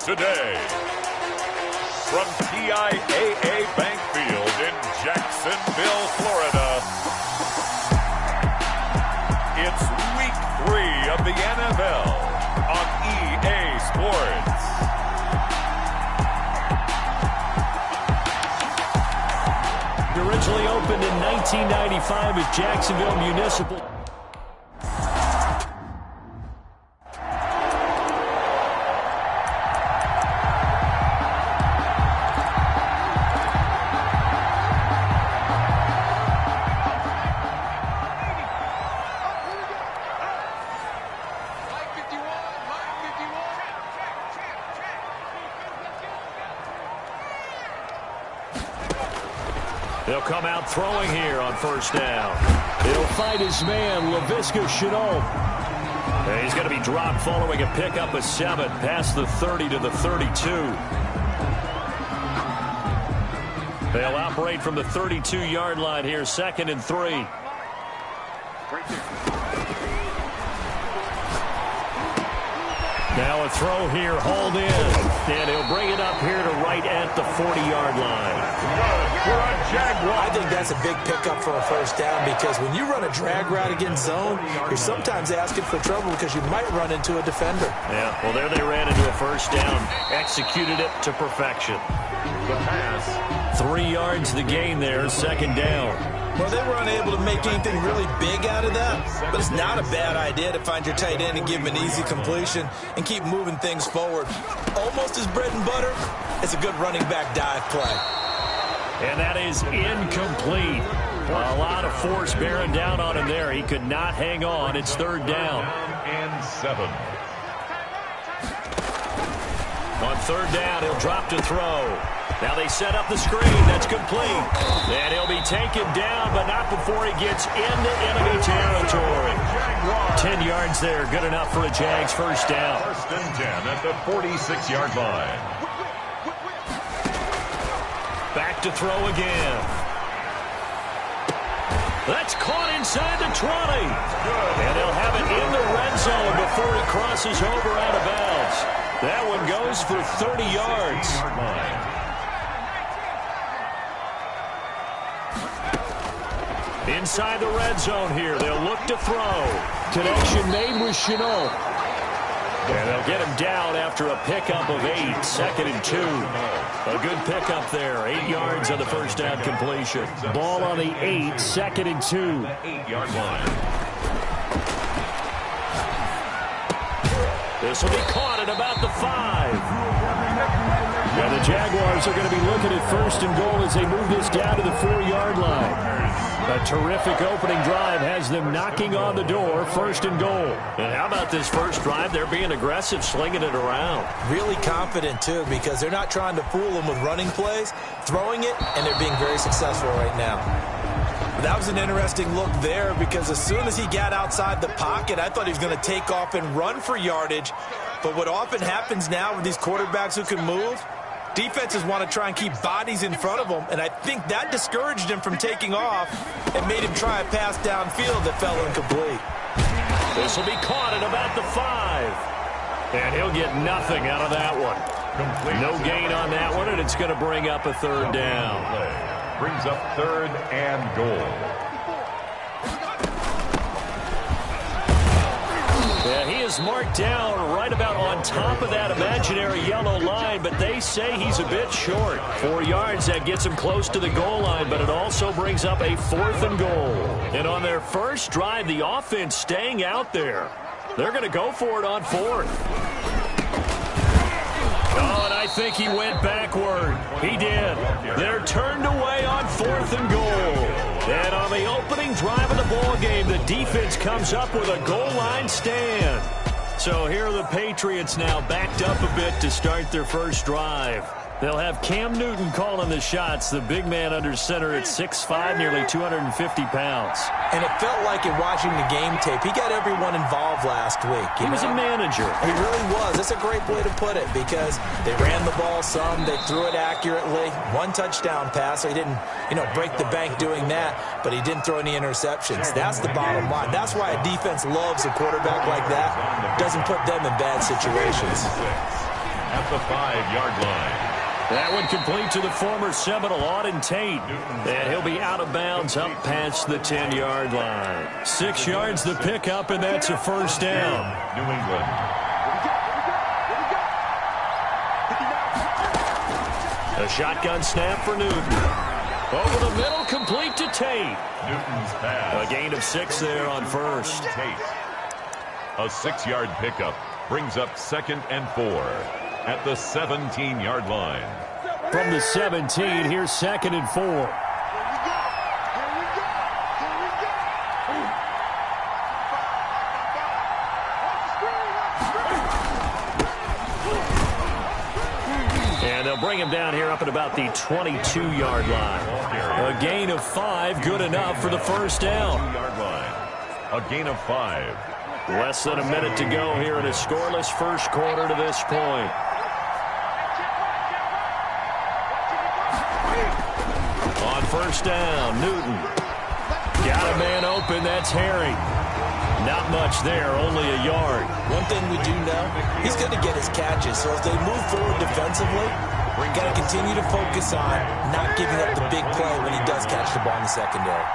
today. From TIAA Bank Field in Jacksonville, Florida, it's Week 3 of the NFL on EA Sports. It originally opened in 1995 as Jacksonville Municipal. They'll come out throwing here on first down. He'll fight his man, Laviska Shenault. He's going to be dropped following a pickup of 7 past the 30 to the 32. They'll operate from the 32-yard line here, 2nd and 3. Now a throw here, hauled in. And he'll bring it up here to right at the 40-yard line. I think that's a big pickup for a first down because when you run a drag route against zone, you're sometimes asking for trouble because you might run into a defender. Yeah, well, there they ran into a first down. Executed it to perfection. The pass. 3 yards the gain there, 2nd down. Well, they were unable to make anything really big out of that, but it's not a bad idea to find your tight end and give him an easy completion and keep moving things forward. Almost his bread and butter. It's a good running back dive play. And that is incomplete. A lot of force bearing down on him there. He could not hang on. It's 3rd down. And 7. On 3rd down, he'll drop to throw. Now they set up the screen. That's complete. And he'll be taken down, but not before he gets into enemy territory. 10 yards there. Good enough for a Jags first down. 1st and 10 at the 46-yard line. Back to throw again. That's caught inside the 20. And he'll have it in the red zone before he crosses over out of bounds. That one goes for 30 yards. Inside the red zone here. They'll look to throw. Connection made with Shenault. And they'll get him down after a pickup of 8. 2nd and 2. A good pickup there. 8 yards on the first down completion. Ball on the 8. 2nd and 2. 8-yard line. This will be caught at about the 5. Now the Jaguars are going to be looking at 1st and goal as they move this down to the 4-yard line. A terrific opening drive has them knocking on the door, 1st and goal. And how about this first drive? They're being aggressive, slinging it around. Really confident, too, because they're not trying to fool them with running plays, throwing it, and they're being very successful right now. That was an interesting look there because as soon as he got outside the pocket, I thought he was going to take off and run for yardage. But what often happens now with these quarterbacks who can move, defenses want to try and keep bodies in front of them, and I think that discouraged him from taking off and made him try a pass downfield that fell incomplete. This will be caught at about the 5. And he'll get nothing out of that one. No gain on that one, and it's going to bring up a 3rd down. Brings up 3rd and goal. Yeah, he is marked down right about on top of that imaginary yellow line, but they say he's a bit short. 4 yards, that gets him close to the goal line, but it also brings up a 4th and goal. And on their first drive, the offense staying out there. They're going to go for it on 4th. Oh, and I think he went backward. He did. They're turned away on 4th and goal. And on the opening drive of the ball game, the defense comes up with a goal line stand. So here are the Patriots now backed up a bit to start their first drive. They'll have Cam Newton calling the shots, the big man under center at 6'5", nearly 250 pounds. And it felt like in watching the game tape, he got everyone involved last week. He was a manager. He really was. That's a great way to put it because they ran the ball some, they threw it accurately. 1 touchdown pass, so he didn't, break the bank doing that, but he didn't throw any interceptions. That's the bottom line. That's why a defense loves a quarterback like that. Doesn't put them in bad situations. at the 5-yard line. That one complete to the former Seminole, Auden Tate. And he'll be out of bounds up past the 10-yard line. 6 yards the pickup, and that's a first down. New England. A shotgun snap for Newton. Over the middle, complete to Tate. Newton's pass. A gain of 6 there on first. Tate. A 6-yard pickup brings up 2nd and 4 at the 17-yard line. From the 17, here's 2nd and 4. And they'll bring him down here up at about the 22-yard line. A gain of 5, good enough for the first down. 2-yard line. A gain of 5. Less than a minute to go here in a scoreless first quarter to this point. On first down, Newton. Got a man open, that's Harry. Not much there, only a yard. One thing we do know, he's going to get his catches. So as they move forward defensively, we've got to continue to focus on not giving up the big play when he does catch the ball in the secondary.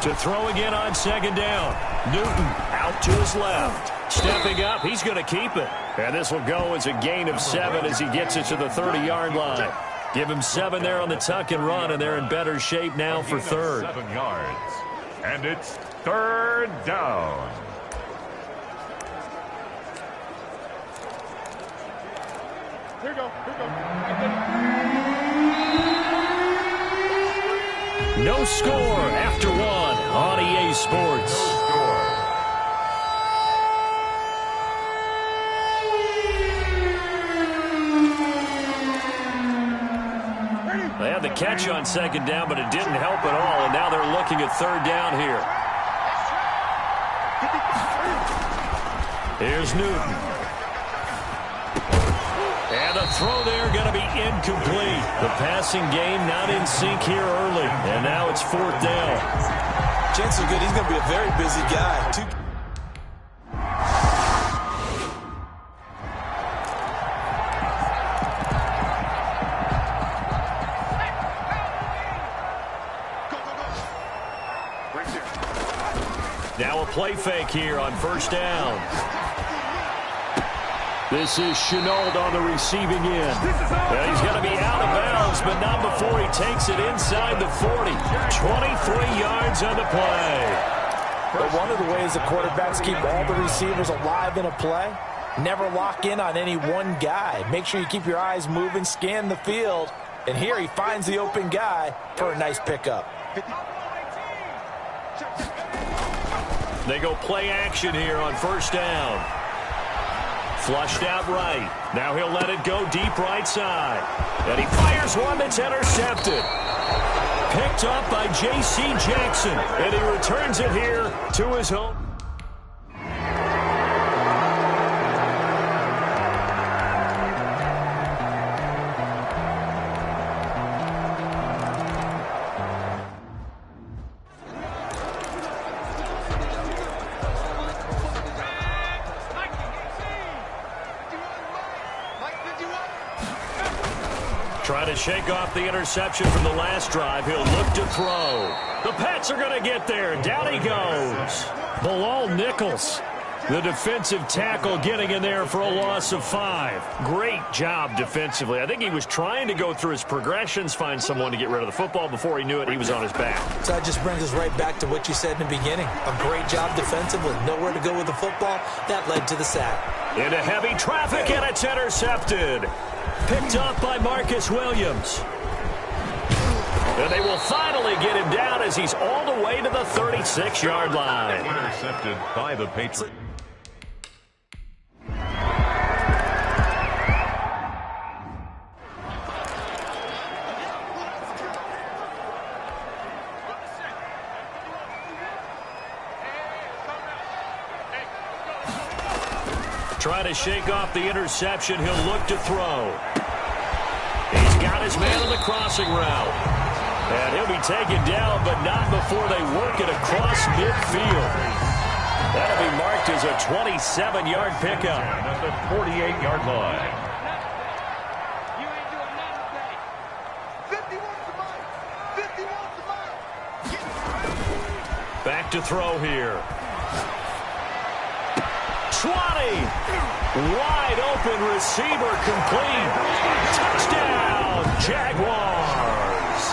To throw again on 2nd down. Newton out to his left. Stepping up, he's going to keep it. And this will go as a gain of 7 as he gets it to the 30-yard line. Give him 7 there on the tuck and run, and they're in better shape now for 3rd. 7 yards. And it's 3rd down. Here we go. No score after 1 on EA Sports. They had the catch on 2nd down, but it didn't help at all, and now they're looking at 3rd down here. Here's Newton. And the throw there going to be incomplete. The passing game not in sync here early, and now it's 4th down. Chances are good he's going to be a very busy guy. Now a play fake here on first down. This is Chenault on the receiving end. And he's going to be out of bounds, but not before he takes it inside the 40. 23 yards on the play. But one of the ways the quarterbacks keep all the receivers alive in a play, never lock in on any one guy. Make sure you keep your eyes moving, scan the field. And here he finds the open guy for a nice pickup. They go play action here on first down. Flushed out right. Now he'll let it go deep right side. And he fires one that's intercepted. Picked up by J.C. Jackson. And he returns it here to his home. Trying to shake off the interception from the last drive. He'll look to throw. The Pats are going to get there. Down he goes. Bilal Nichols, the defensive tackle, getting in there for a loss of 5. Great job defensively. I think he was trying to go through his progressions, find someone to get rid of the football. Before he knew it, he was on his back. So that just brings us right back to what you said in the beginning. A great job defensively. Nowhere to go with the football. That led to the sack. Into heavy traffic, and it's intercepted. Picked up by Marcus Williams. And they will finally get him down as he's all the way to the 36-yard line. Intercepted by the Patriots. Trying to shake off the interception. He'll look to throw. He's got his man on the crossing route. And he'll be taken down, but not before they work it across midfield. That'll be marked as a 27-yard pickup. At the 48-yard line. You ain't doing nothing today. 50 wants the money. 50 wants the money. Back to throw here. 20. Wide open receiver complete. Touchdown, Jaguars.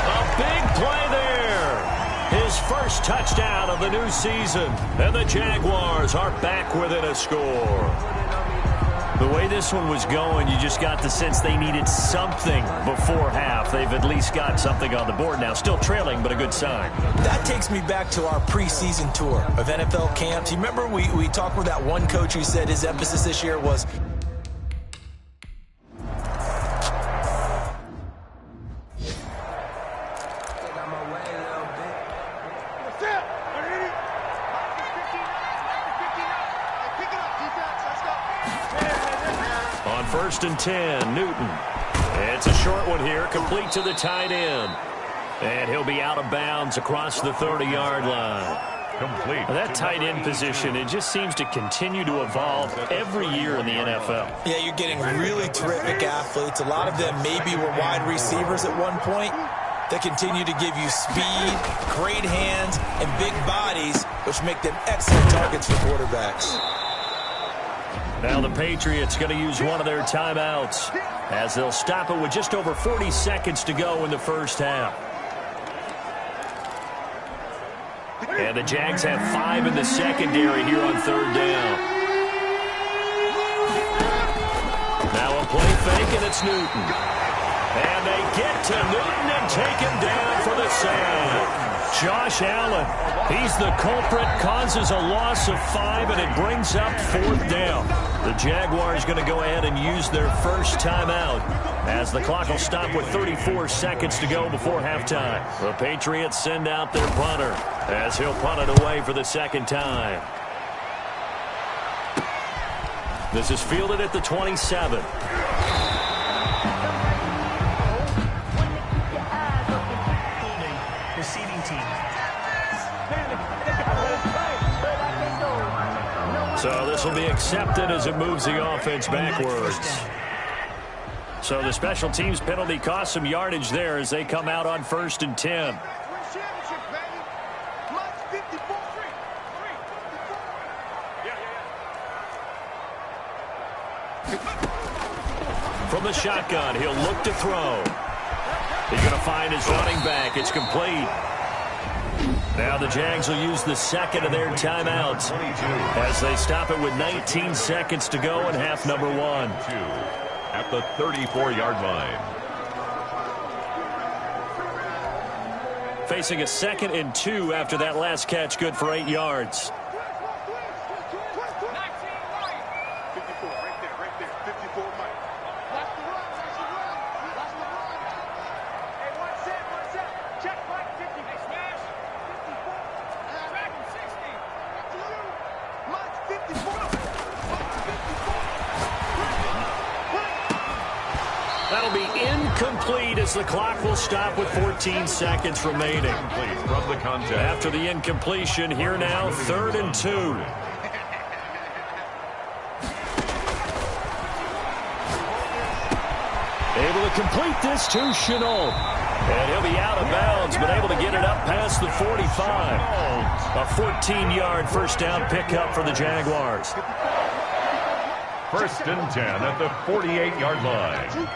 A big play there. His first touchdown of the new season. And the Jaguars are back within a score. The way this one was going, you just got the sense they needed something before half. They've at least got something on the board now. Still trailing, but a good sign. That takes me back to our preseason tour of NFL camps. You remember we talked with that one coach who said his emphasis this year was on 1st and 10, Newton. It's a short one here, complete to the tight end. And he'll be out of bounds across the 30-yard line. Complete. That tight end position, it just seems to continue to evolve every year in the NFL. Yeah, you're getting really terrific athletes. A lot of them maybe were wide receivers at one point. They continue to give you speed, great hands, and big bodies, which make them excellent targets for quarterbacks. Now the Patriots going to use one of their timeouts as they'll stop it with just over 40 seconds to go in the first half. And the Jags have 5 in the secondary here on 3rd down. Now a play fake, and it's Newton. And they get to Newton and take him down for the sack. Josh Allen, he's the culprit, causes a loss of 5, and it brings up 4th down. The Jaguars going to go ahead and use their first timeout as the clock will stop with 34 seconds to go before halftime. The Patriots send out their punter as he'll punt it away for the second time. This is fielded at the 27. Receiving team. So this will be accepted as it moves the offense backwards. So the special teams penalty cost some yardage there as they come out on 1st and 10. From the shotgun, he'll look to throw. He's going to find his running back. It's complete. Now the Jags will use the second of their timeouts as they stop it with 19 seconds to go in half number 1. At the 34-yard line. Facing a 2nd and 2 after that last catch, good for 8 yards. That'll be incomplete as the clock will stop with 14 seconds remaining. From the contest. After the incompletion, here now, 3rd and 2. Able to complete this to Chenault. And he'll be out of bounds, but able to get it up past the 45. A 14-yard first down pickup for the Jaguars. 1st and 10 at the 48-yard line.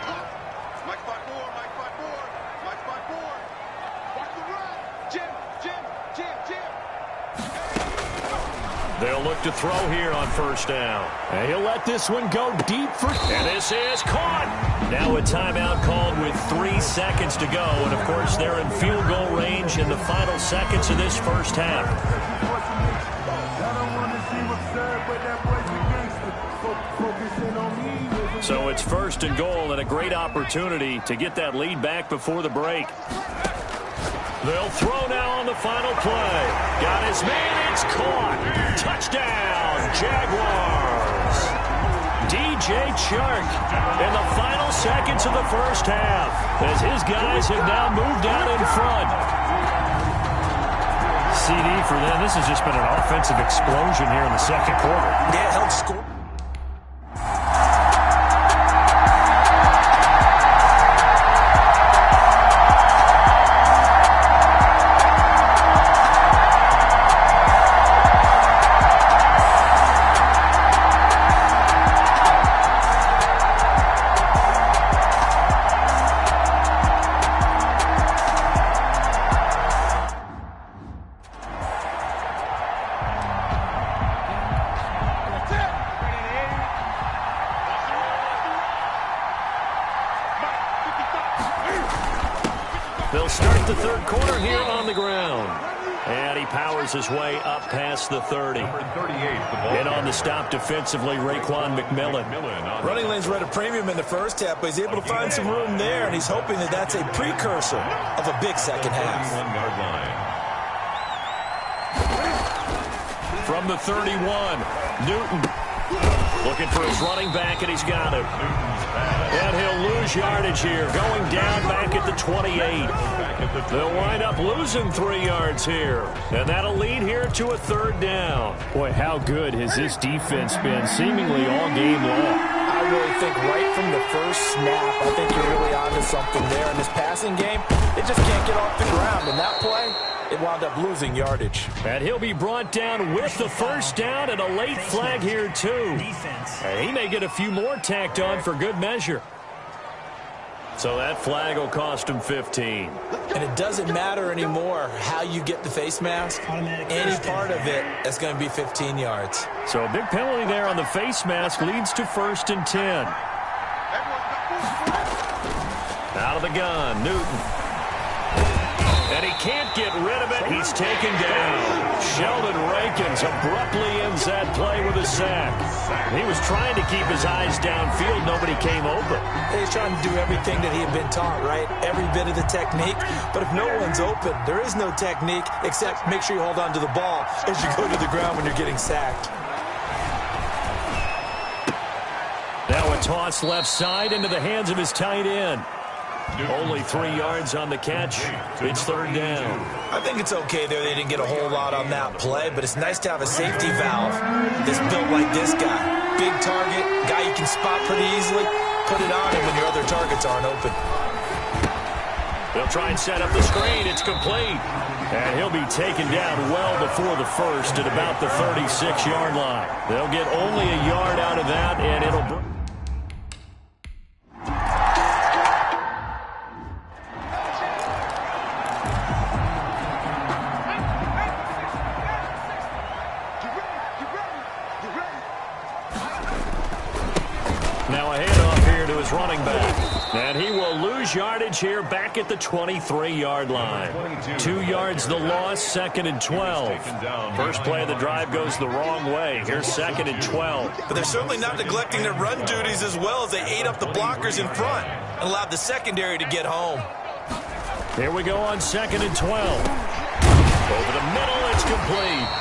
They'll look to throw here on 1st down. And he'll let this one go deep for... And this is caught. Now a timeout called with 3 seconds to go. And, of course, they're in field goal range in the final seconds of this first half. So it's 1st and goal and a great opportunity to get that lead back before the break. They'll throw now on the final play. Got his man, it's caught. Touchdown, Jaguars. DJ Chark in the final seconds of the first half as his guys have now moved out in front. CD for them. This has just been an offensive explosion here in the second quarter. Yeah, it helped score. They'll start the third quarter here on the ground. And he powers his way up past the 30. And on the stop defensively, Raekwon McMillan. Running lanes were at a premium in the first half, but he's able to find some room there, and he's hoping that that's a precursor of a big second half. From the 31, Newton looking for his running back, and he's got him. And he'll lose yardage here, going down back at the 28. They'll wind up losing 3 yards here, and that'll lead here to a third down. Boy, how good has this defense been seemingly all game long? I really think right from the first snap, I think you're really onto something there. In this passing game, it just can't get off the ground. In that play, it wound up losing yardage. And he'll be brought down with the first down and a late flag here, too. And he may get a few more tacked on for good measure. So that flag will cost him 15. And it doesn't matter anymore how you get the face mask. Any part of it, that's going to be 15 yards. So a big penalty there on the face mask leads to 1st and 10. Out of the gun, Newton. And he can't get rid of it. He's taken down. Sheldon Rankins abruptly ends that play with a sack. He was trying to keep his eyes downfield. Nobody came open. He's trying to do everything that he had been taught, right? Every bit of the technique. But if no one's open, there is no technique except make sure you hold on to the ball as you go to the ground when you're getting sacked. Now a toss left side into the hands of his tight end. Only 3 yards on the catch. It's third down. I think it's okay there. They didn't get a whole lot on that play, but it's nice to have a safety valve that's built like this guy. Big target, guy you can spot pretty easily. Put it on him when your other targets aren't open. They'll try and set up the screen. It's complete. And he'll be taken down well before the first at about the 36-yard line. They'll get only a yard out of that, and it'll bring... Now a handoff here to his running back. And he will lose yardage here back at the 23-yard line. 2 yards the loss, 2nd and 12. First play of the drive goes the wrong way. Here's 2nd and 12. But they're certainly not neglecting their run duties as well as they ate up the blockers in front and allowed the secondary to get home. Here we go on 2nd and 12. Over the middle, it's complete.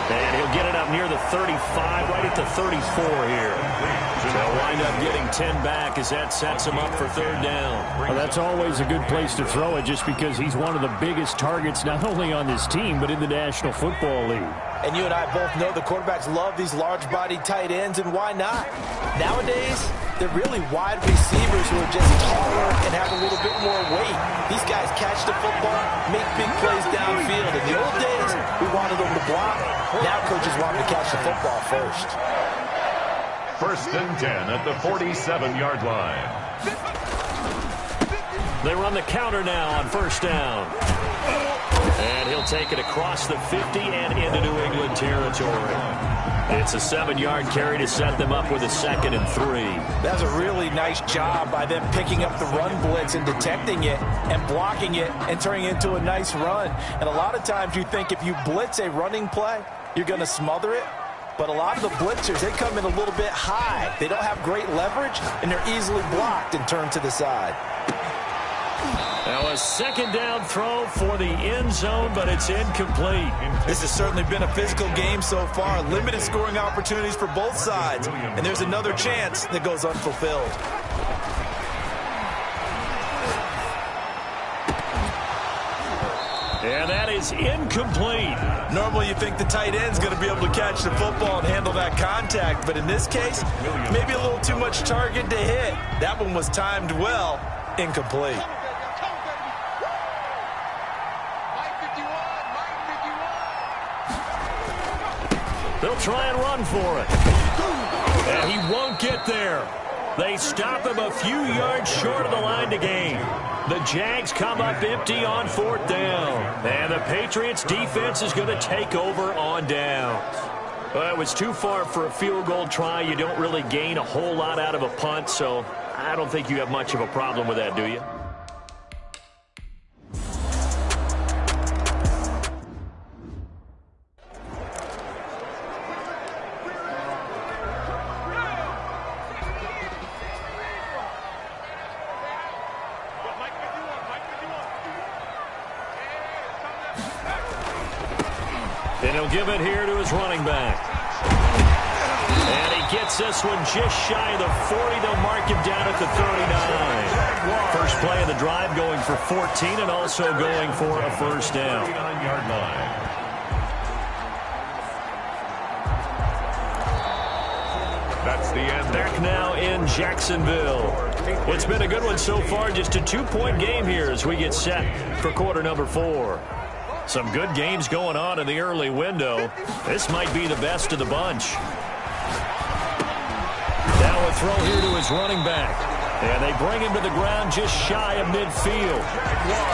And he'll get it up near the 35, right at the 34 here. They'll wind up getting 10 back as that sets him up for third down. Well, that's always a good place to throw it just because he's one of the biggest targets not only on this team but in the National Football League. And you and I both know the quarterbacks love these large-bodied tight ends, and why not? Nowadays, they're really wide receivers who are just taller and have a little bit more weight. These guys catch the football, make big plays downfield. In the old days, we wanted them to block. Now coaches want them to catch the football first. 1st and 10 at the 47-yard line. They run the counter now on first down. And he'll take it across the 50 and into New England territory. It's a 7-yard carry to set them up with a 2nd and 3. That's a really nice job by them picking up the run blitz and detecting it and blocking it and turning it into a nice run. And a lot of times you think if you blitz a running play, you're going to smother it. But a lot of the blitzers, they come in a little bit high. They don't have great leverage, and they're easily blocked and turned to the side. Now a 2nd down throw for the end zone, but it's incomplete. This has certainly been a physical game so far. Limited scoring opportunities for both sides. And there's another chance that goes unfulfilled. And that is incomplete. Normally you think the tight end's going to be able to catch the football and handle that contact, but in this case, maybe a little too much target to hit. That one was timed well, incomplete. They'll try and run for it. And he won't get there. They stop him a few yards short of the line to gain. The Jags come up empty on 4th down. And the Patriots defense is going to take over on downs. Well, it was too far for a field goal try. You don't really gain a whole lot out of a punt, so I don't think you have much of a problem with that, do you? And he'll give it here to his running back. And he gets this one just shy of the 40. They'll mark him down at the 39. First play of the drive going for 14 and also going for a first down. 39-yard line. That's the end. Back now in Jacksonville. It's been a good one so far. Just a 2-point game here as we get set for quarter number 4. Some good games going on in the early window. This might be the best of the bunch. Now a throw here to his running back. And they bring him to the ground just shy of midfield.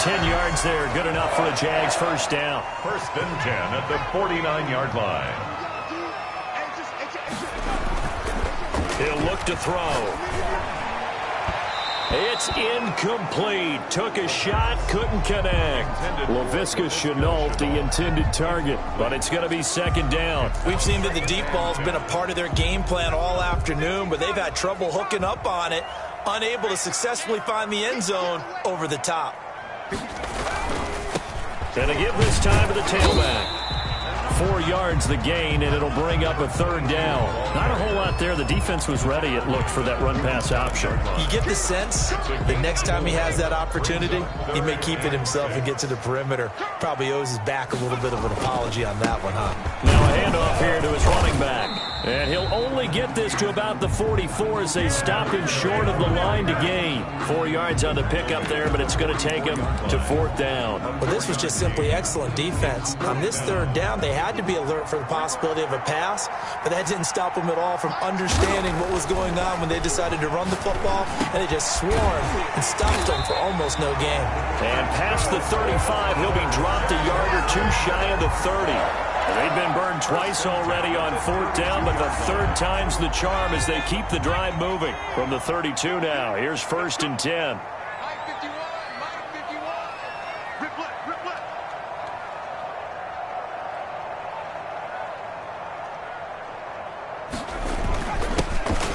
10 yards there, good enough for a Jags first down. First and 10 at the 49-yard line. He'll look to throw. It's incomplete. Took a shot, couldn't connect. Laviska Shenault, the intended target. But it's going to be second down. We've seen that the deep ball's been a part of their game plan all afternoon, but they've had trouble hooking up on it, unable to successfully find the end zone over the top. Gonna give this time to the tailback. 4 yards the gain, and it'll bring up a third down. Not a whole lot there. The defense was ready, it looked, for that run-pass option. You get the sense that next time he has that opportunity, he may keep it himself and get to the perimeter. Probably owes his back a little bit of an apology on that one, huh? Now a handoff here to his running back. And he'll only get this to about the 44 as they stop him short of the line to gain. 4 yards on the pickup there, but it's going to take him to 4th down. Well, this was just simply excellent defense. On this third down, they had to be alert for the possibility of a pass, but that didn't stop them at all from understanding what was going on when they decided to run the football, and they just swarmed and stopped them for almost no gain. And past the 35, he'll be dropped a yard or two shy of the 30. They've been burned twice already on 4th down, but the third time's the charm as they keep the drive moving. From the 32 now, here's 1st and 10.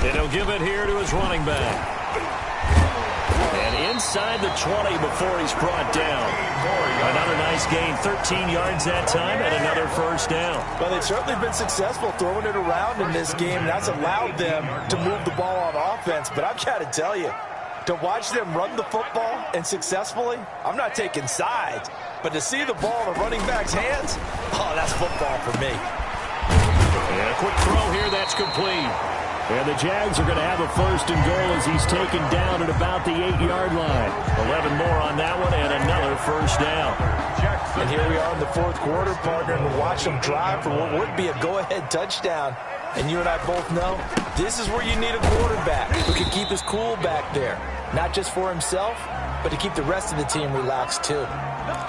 And he'll give it here to his running back. And inside the 20 before he's brought down. Another nice gain, 13 yards that time, and another first down. Well, they've certainly been successful throwing it around in this game. That's allowed them to move the ball on offense. But I've got to tell you, to watch them run the football and successfully, I'm not taking sides. But to see the ball in a running back's hands, oh, that's football for me. And a quick throw here, that's complete. And the Jags are going to have a 1st and goal as he's taken down at about the 8-yard line. 11 more on that one and another first down. And here we are in the 4th quarter, partner, and watch them drive for what would be a go-ahead touchdown. And you and I both know this is where you need a quarterback who can keep his cool back there. Not just for himself, but to keep the rest of the team relaxed too.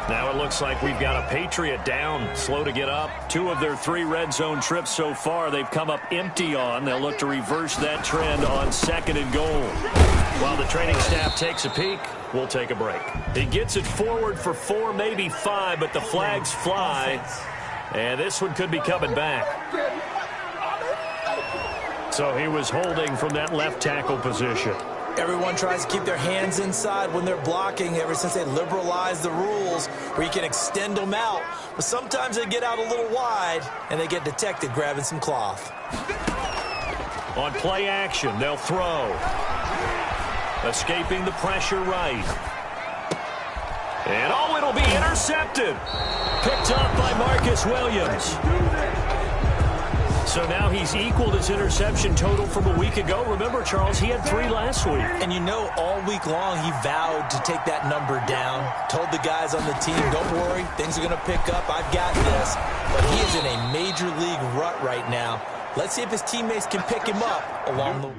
Now it looks like we've got a Patriot down, slow to get up. 2 of their 3 red zone trips so far they've come up empty on. They'll look to reverse that trend on 2nd and goal. While the training staff takes a peek, we'll take a break. He gets it forward for 4, maybe 5, but the flags fly. And this one could be coming back. So he was holding from that left tackle position. Everyone tries to keep their hands inside when they're blocking ever since they liberalized the rules where you can extend them out. But sometimes they get out a little wide and they get detected grabbing some cloth. On play action, they'll throw. Escaping the pressure right. And oh, it'll be Intercepted. Picked up by Marcus Williams. So now he's equaled his interception total from a week ago. Remember, Charles, he had 3 last week. And you know, all week long he vowed to take that number down. Told the guys on the team, don't worry, things are going to pick up. I've got this. But he is in a major league rut right now. Let's see if his teammates can pick him up along the way.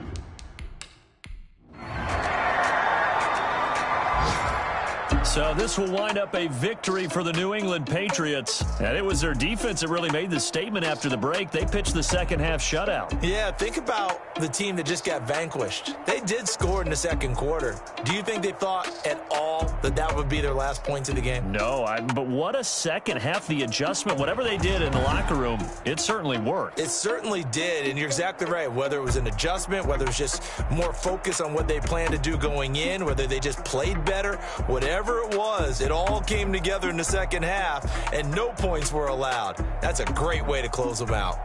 So this will wind up a victory for the New England Patriots. And it was their defense that really made the statement after the break. They pitched the second-half shutout. Yeah, think about the team that just got vanquished. They did score in the second quarter. Do you think they thought at all that that would be their last points of the game? No, but what a second half. The adjustment, whatever they did in the locker room, it certainly worked. It certainly did, and you're exactly right. Whether it was an adjustment, whether it was just more focus on what they planned to do going in, whether they just played better, whatever it was, it all came together in the second half, and no points were allowed. That's a great way to close them out.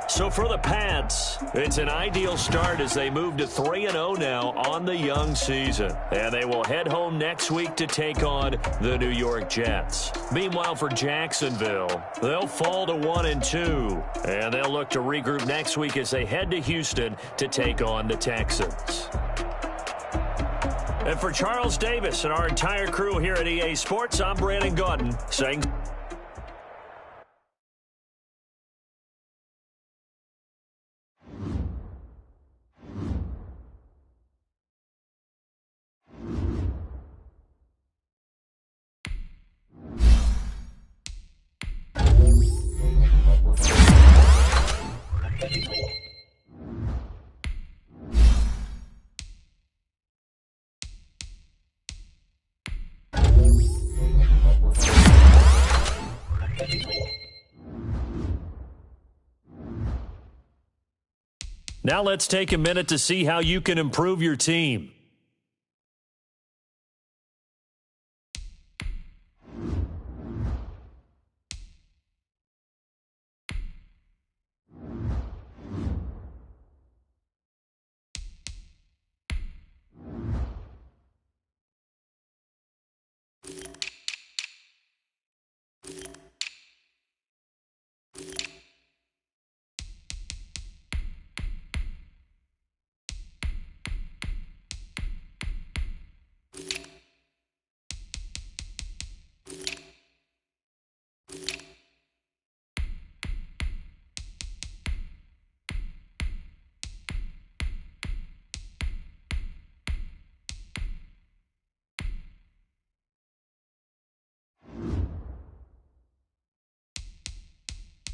So for the Pats, it's an ideal start as they move to 3-0 now on the young season. And they will head home next week to take on the New York Jets. Meanwhile, for Jacksonville, they'll fall to 1-2. And they'll look to regroup next week as they head to Houston to take on the Texans. And for Charles Davis and our entire crew here at EA Sports, I'm Brandon Gaudin saying... Now let's take a minute to see how you can improve your team.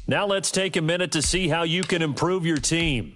Now let's take a minute to see how you can improve your team.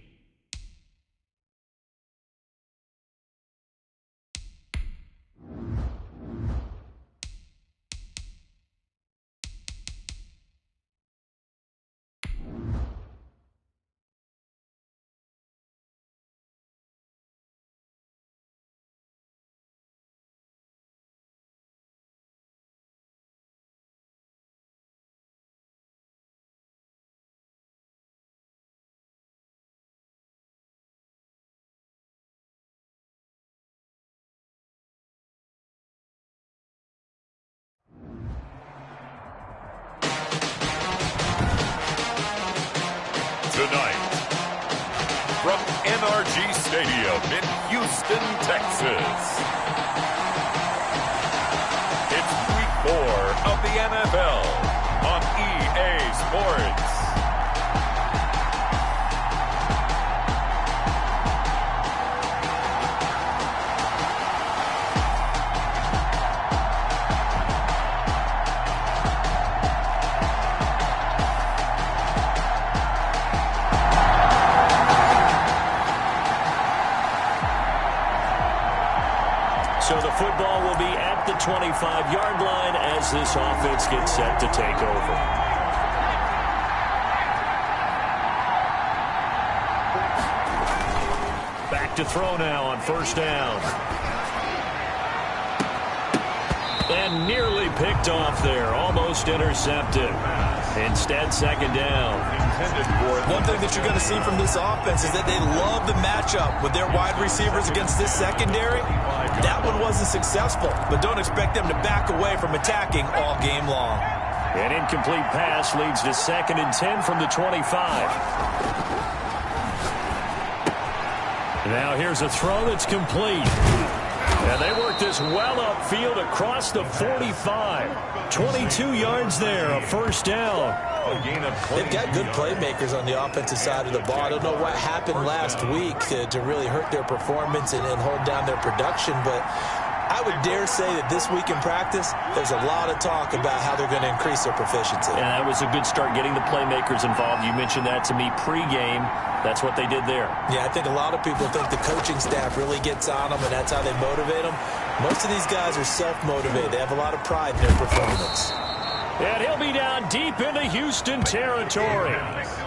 Tonight, from NRG Stadium in Houston, Texas, it's Week 4 of the NFL on EA Sports. So the football will be at the 25-yard line as this offense gets set to take over. Back to throw now on first down. And nearly picked off there, almost intercepted. Instead, second down. One thing that you're going to see from this offense is that they love the matchup with their wide receivers against this secondary. That one wasn't successful, but don't expect them to back away from attacking all game long. An incomplete pass leads to 2nd and 10 from the 25. Now here's a throw that's complete. And they work this well upfield across the 45. 22 yards there, a first down. They've got good playmakers on the offensive side of the ball. I don't know what happened last week to really hurt their performance and hold down their production, but I would dare say that this week in practice, there's a lot of talk about how they're going to increase their proficiency. And that was a good start, getting the playmakers involved. You mentioned that to me pregame. That's what they did there. Yeah, I think a lot of people think the coaching staff really gets on them, and that's how they motivate them. Most of these guys are self-motivated. They have a lot of pride in their performance. And he'll be down deep into Houston territory.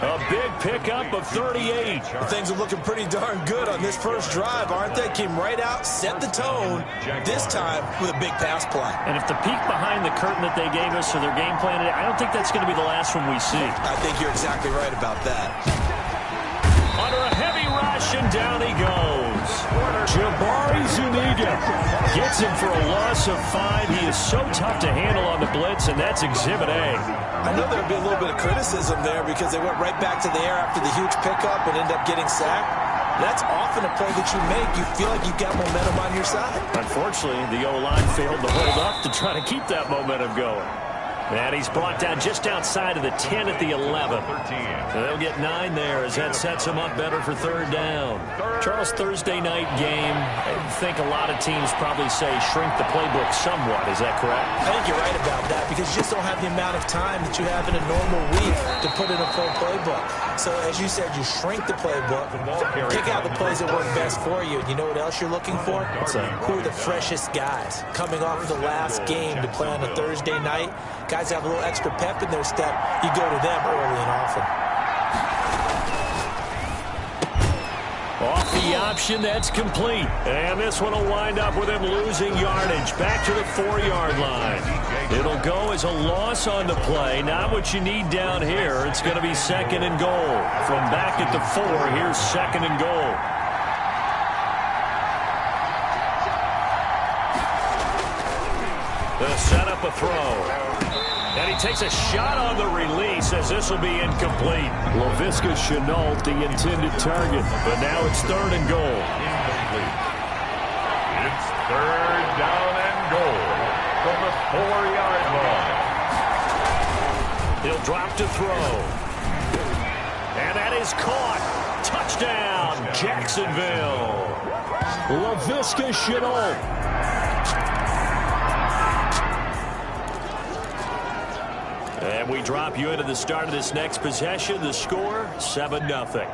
A big pickup of 38. Things are looking pretty darn good on this first drive, aren't they? Came right out, set the tone, this time with a big pass play. And if the peek behind the curtain that they gave us or their game plan, I don't think that's going to be the last one we see. I think you're exactly right about that. Under a heavy rush, and down he goes. Jabari Zuniga gets him for a loss of 5. He is so tough to handle on the blitz, and that's Exhibit A. I know there'll be a little bit of criticism there because they went right back to the air after the huge pickup and ended up getting sacked. That's often a play that you make. You feel like you've got momentum on your side. Unfortunately, the O-line failed to hold up to try to keep that momentum going. And he's brought down just outside of the 10 at the 11. So they'll get 9 there as that sets them up better for 3rd down. Charles, Thursday night game, I think a lot of teams probably say shrink the playbook somewhat. Is that correct? I think you're right about that because you just don't have the amount of time that you have in a normal week to put in a full playbook. So as you said, you shrink the playbook, pick out the plays that work best for you. And you know what else you're looking for? Who are the freshest guys coming off of the last game to play on a Thursday night? Guys have a little extra pep in their step. You go to them early and often. Off the option, that's complete. And this one will wind up with him losing yardage. Back to the 4-yard line. It'll go as a loss on the play. Not what you need down here. It's going to be 2nd and goal. From back at the 4, here's 2nd and goal. They'll set up a throw. And he takes a shot on the release as this will be incomplete. Laviska Shenault, the intended target. But now it's 3rd and goal. Incomplete. It's 3rd down and goal from the 4-yard line. He'll drop to throw. And that is caught. Touchdown, Jacksonville. Laviska Shenault. And we drop you into the start of this next possession. The score, 7-0.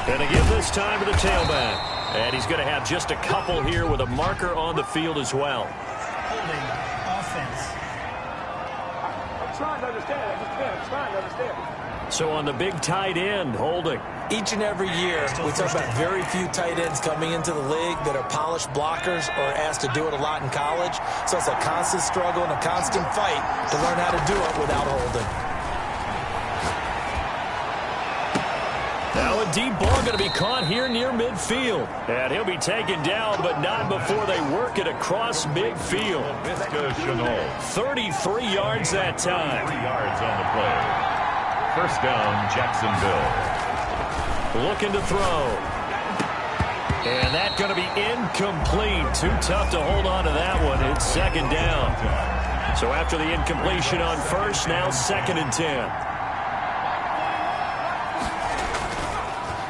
And again this time to the tailback. And he's going to have just a couple here with a marker on the field as well. Holding offense. I'm trying to understand. I just can't. I'm trying to understand. So on the big tight end, holding. Each and every year, we talk about very few tight ends coming into the league that are polished blockers or asked to do it a lot in college. So it's a constant struggle and a constant fight to learn how to do it without holding. Now a deep ball going to be caught here near midfield. And he'll be taken down, but not before they work it across midfield. Laviska Shenault. 33 yards that time. 3 yards on the play. First down, Jacksonville. Looking to throw. And that's going to be incomplete. Too tough to hold on to that one. It's 2nd down. So after the incompletion on first, now 2nd and 10.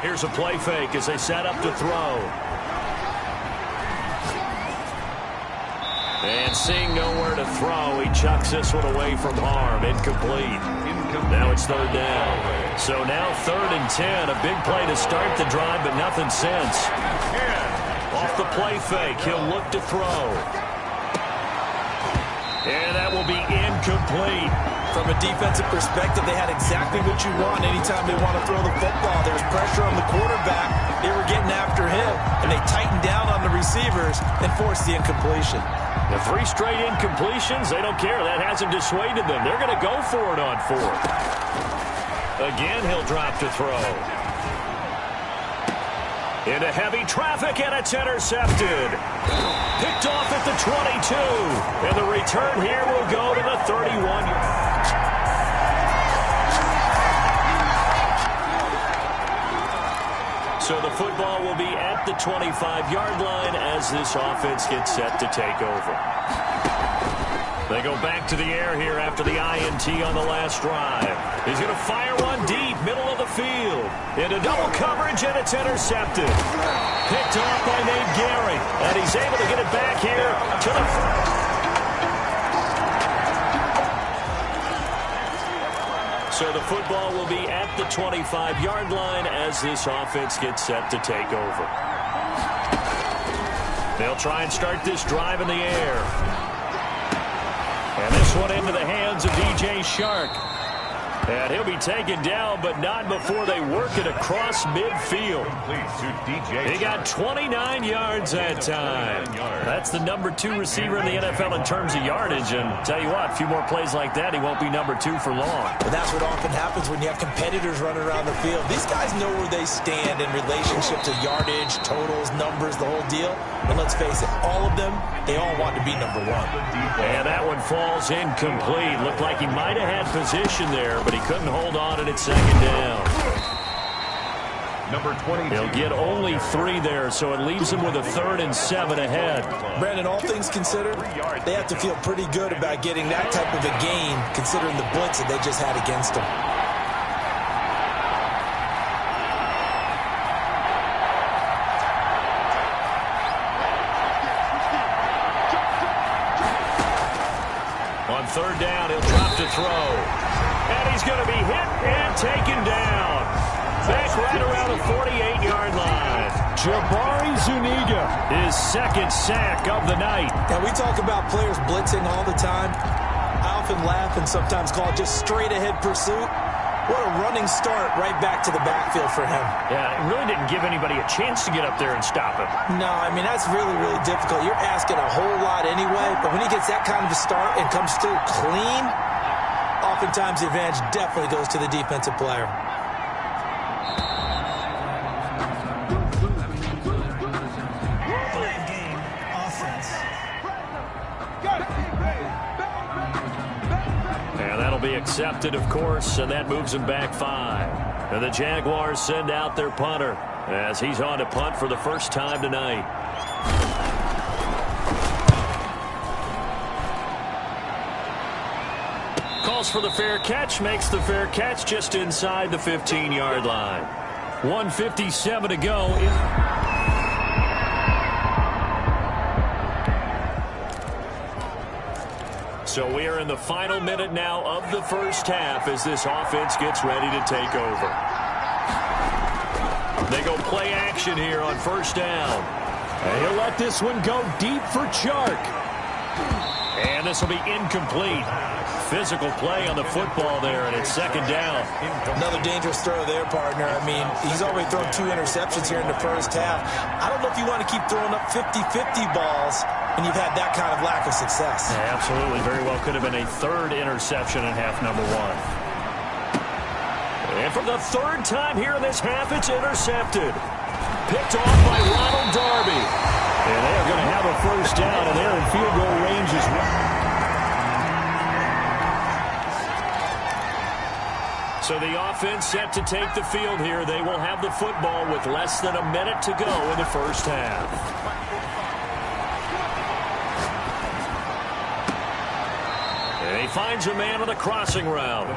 Here's a play fake as they set up to throw. And seeing nowhere to throw, he chucks this one away from harm. Incomplete. Now it's 3rd down. So now 3rd and 10. A big play to start the drive, but nothing since. Off the play fake, he'll look to throw. And that will be incomplete. From a defensive perspective, they had exactly what you want anytime they want to throw the football. There was pressure on the quarterback. They were getting after him, and they tightened down on the receivers and forced the incompletion. The 3 straight incompletions, they don't care. That hasn't dissuaded them. They're going to go for it on 4th. Again, he'll drop to throw. Into heavy traffic, and it's intercepted. Picked off at the 22. And the return here will go to the 31. So the football will be at the 25-yard line as this offense gets set to take over. They go back to the air here after the INT on the last drive. He's going to fire one deep, middle of the field. Into double coverage, and it's intercepted. Picked off by Nate Gary, and he's able to get it back here to the... So the football will be at the 25-yard line as this offense gets set to take over. They'll try and start this drive in the air. And this one into the hands of DJ Shark. And he'll be taken down, but not before they work it across midfield. He got 29 yards that time. That's the number 2 receiver in the NFL in terms of yardage. And tell you what, a few more plays like that, he won't be number 2 for long. And that's what often happens when you have competitors running around the field. These guys know where they stand in relationship to yardage, totals, numbers, the whole deal. And let's face it, all of them, they all want to be number 1. And that one falls incomplete. Looked like he might have had position there, but he couldn't hold on, and it's second down. Number 20. He'll get only 3 there, so it leaves him with a 3rd and 7 ahead. Brandon, all things considered, they have to feel pretty good about getting that type of a gain, considering the blitz that they just had against them. On 3rd down, he'll drop to throw. And he's going to be hit and taken down. Back right around the 48-yard line. Jabari Zuniga, his 2nd sack of the night. And we talk about players blitzing all the time. I often laugh and sometimes call it just straight-ahead pursuit. What a running start right back to the backfield for him. Yeah, it really didn't give anybody a chance to get up there and stop him. No, I mean, that's really, really difficult. You're asking a whole lot anyway, but when he gets that kind of a start and comes through clean, oftentimes the advantage definitely goes to the defensive player. And that'll be accepted, of course, and that moves him back 5. And the Jaguars send out their punter as he's on to punt for the first time tonight. Calls for the fair catch, makes the fair catch just inside the 15-yard line. 1:57 to go. So we are in the final minute now of the first half as this offense gets ready to take over. They go play action here on 1st down. and he'll let this one go deep for Chark. And this will be incomplete. Physical play on the football there, and it's 2nd down. Another dangerous throw there, partner. I mean, he's already thrown 2 interceptions here in the first half. I don't know if you want to keep throwing up 50-50 balls and you've had that kind of lack of success. Yeah, absolutely. Very well could have been a 3rd interception in half number 1. And for the 3rd time here in this half, it's intercepted. Picked off by Ronald Darby. And they're going to have a 1st down, and they're in field goal range as well. So the offense set to take the field here. They will have the football with less than a minute to go in the first half. And he finds a man on a crossing route.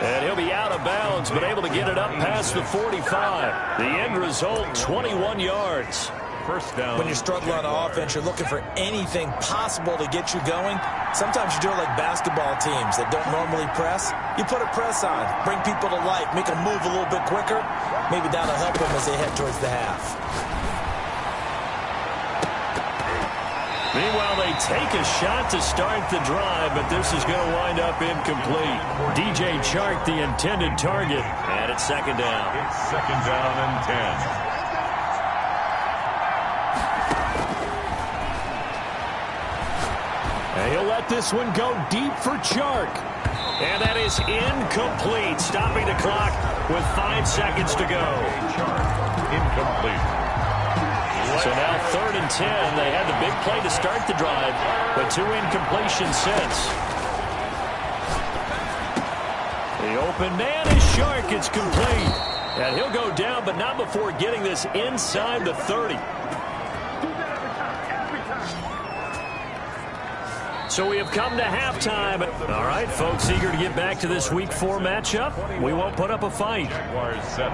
And he'll be out of bounds, but able to get it up past the 45. The end result, 21 yards. First down. When you're struggling on offense, you're looking for anything possible to get you going. Sometimes you do it like basketball teams that don't normally press. You put a press on, bring people to life, make them move a little bit quicker. Maybe that'll help them as they head towards the half. Meanwhile, they take a shot to start the drive, but this is going to wind up incomplete. DJ Chark, the intended target, and it's 2nd down. It's 2nd down and 10. And he'll let this one go deep for Chark. And that is incomplete, stopping the clock with 5 seconds to go. Incomplete. 3rd and 10. They had the big play to start the drive, but 2 incompletions since. The open man is Shark. It's complete. And he'll go down, but not before getting this inside the 30. So we have come to halftime. All right, folks, eager to get back to this Week 4 matchup. We won't put up a fight. Jaguars 7.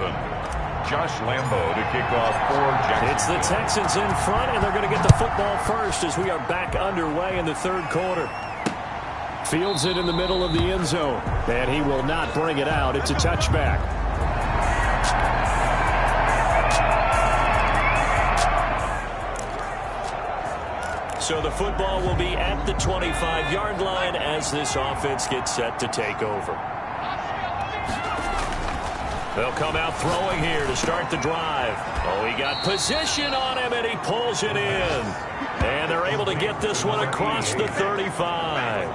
Josh Lambo to kick off for Jacksonville. It's the Texans in front, and they're going to get the football first as we are back underway in the 3rd quarter. Fields it in the middle of the end zone, and he will not bring it out. It's a touchback. So the football will be at the 25-yard line as this offense gets set to take over. They'll come out throwing here to start the drive. Oh, he got position on him, and he pulls it in. And they're able to get this one across the 35.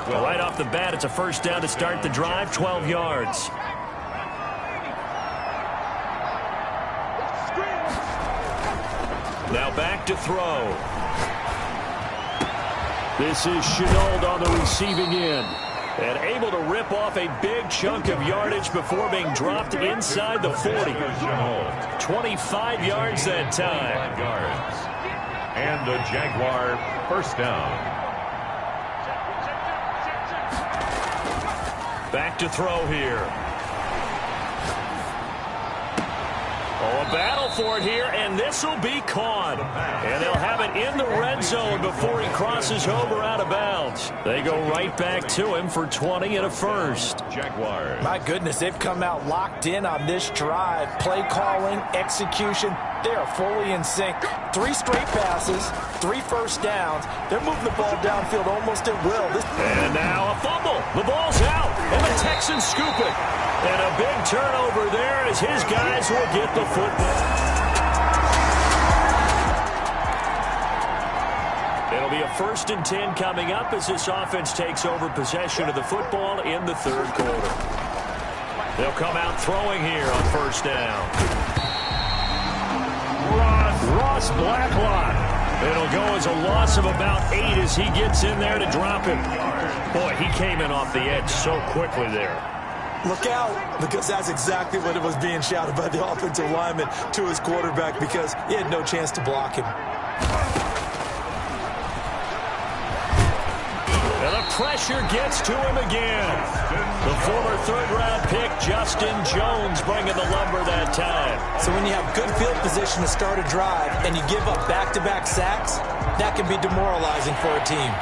Right off the bat, it's a first down to start the drive, 12 yards. Now back to throw. This is Chenault on the receiving end. And able to rip off a big chunk of yardage before being dropped inside the 40. 25 yards that time. 5 yards. And a Jaguar first down. Back to throw here. Oh, a battle for it here, and this will be caught. And they'll have it in the red zone before he crosses over out of bounds. They go right back to him for 20 and a first. Jaguars. My goodness, they've come out locked in on this drive. Play calling, execution, they are fully in sync. 3 straight passes, 3 first downs. They're moving the ball downfield almost at will. And now a fumble. The ball's out, and the Texans scoop it. And a big turnover there as his guys will get the football. It'll be a 1st and 10 coming up as this offense takes over possession of the football in the 3rd quarter. They'll come out throwing here on first down. Ross Blacklock. It'll go as a loss of about 8 as he gets in there to drop him. Boy, he came in off the edge so quickly there. Look out, because that's exactly what it was being shouted by the offensive lineman to his quarterback, because he had no chance to block him. And the pressure gets to him again. The former 3rd-round pick, Justin Jones, bringing the lumber that time. So when you have good field position to start a drive and you give up back-to-back sacks, that can be demoralizing for a team.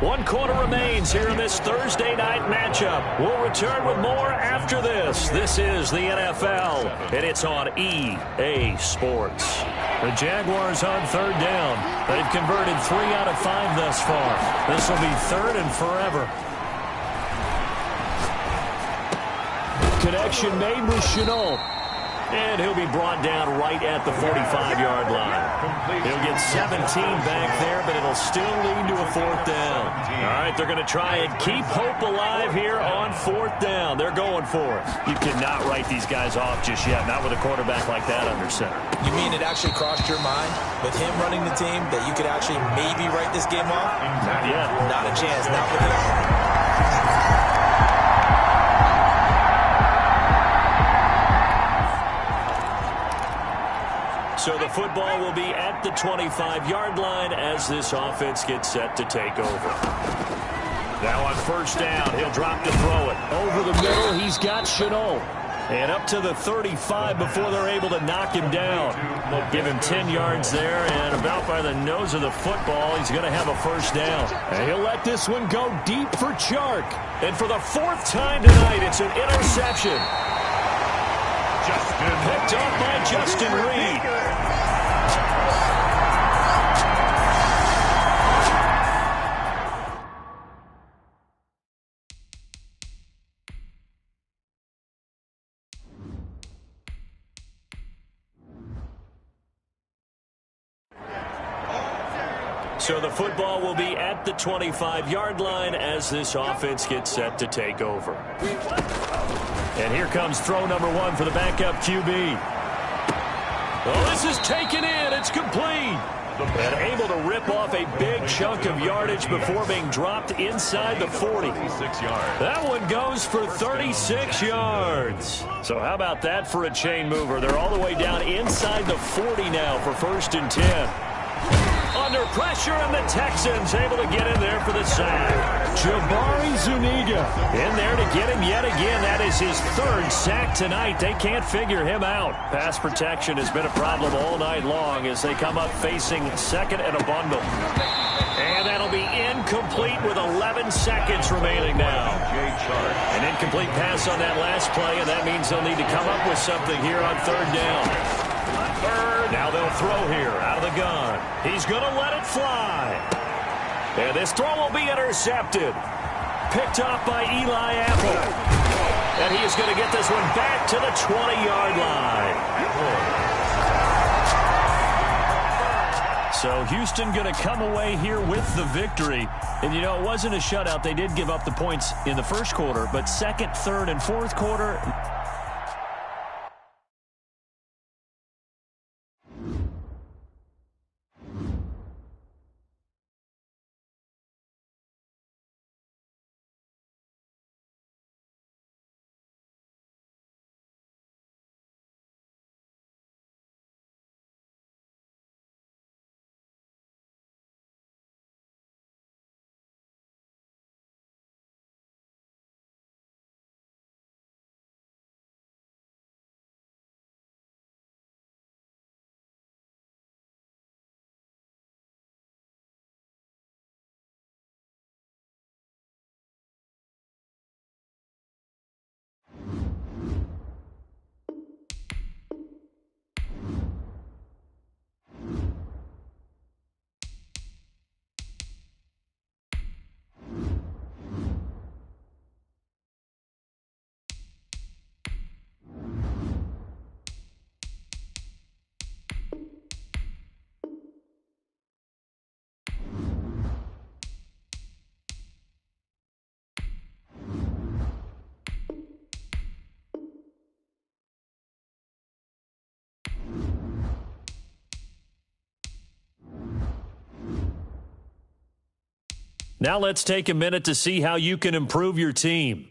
One quarter remains here in this Thursday night matchup. We'll return with more after this. This is the NFL, and it's on EA Sports. The Jaguars on 3rd down. They've converted 3 out of 5 thus far. This will be 3rd and forever. Connection made with Chenault. And he'll be brought down right at the 45-yard line. He'll get 17 back there, but it'll still lead to a 4th down. All right, they're going to try and keep hope alive here on 4th down. They're going for it. You cannot write these guys off just yet, not with a quarterback like that under center. You mean it actually crossed your mind with him running the team that you could actually maybe write this game off? Not yet. Not a chance. Not with him. So the football will be at the 25-yard line as this offense gets set to take over. Now on first down, he'll drop to throw it. Over the middle, he's got Chenault. And up to the 35 before they're able to knock him down. Give him 10 yards there, and about by the nose of the football, he's going to have a first down. And he'll let this one go deep for Chark. And for the 4th time tonight, it's an interception. Picked up by Justin Reed. So the football will be at the 25-yard line as this offense gets set to take over. And here comes throw number 1 for the backup QB. Oh, this is taken in. It's complete. And able to rip off a big chunk of yardage before being dropped inside the 40. That one goes for 36 yards. So how about that for a chain mover? They're all the way down inside the 40 now for 1st and 10. Under pressure, and the Texans able to get in there for the sack. Jabari Zuniga in there to get him yet again. That is his 3rd sack tonight. They can't figure him out. Pass protection has been a problem all night long as they come up facing 2nd and a bundle. And that'll be incomplete with 11 seconds remaining now. An incomplete pass on that last play, and that means they'll need to come up with something here on 3rd down. Now they'll throw here out of the gun. He's going to let it fly. And this throw will be intercepted. Picked off by Eli Apple. And he is going to get this one back to the 20-yard line. So Houston going to come away here with the victory. And, you know, it wasn't a shutout. They did give up the points in the 1st quarter, but 2nd, 3rd, and 4th quarter. Now let's take a minute to see how you can improve your team.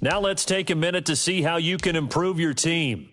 Now let's take a minute to see how you can improve your team.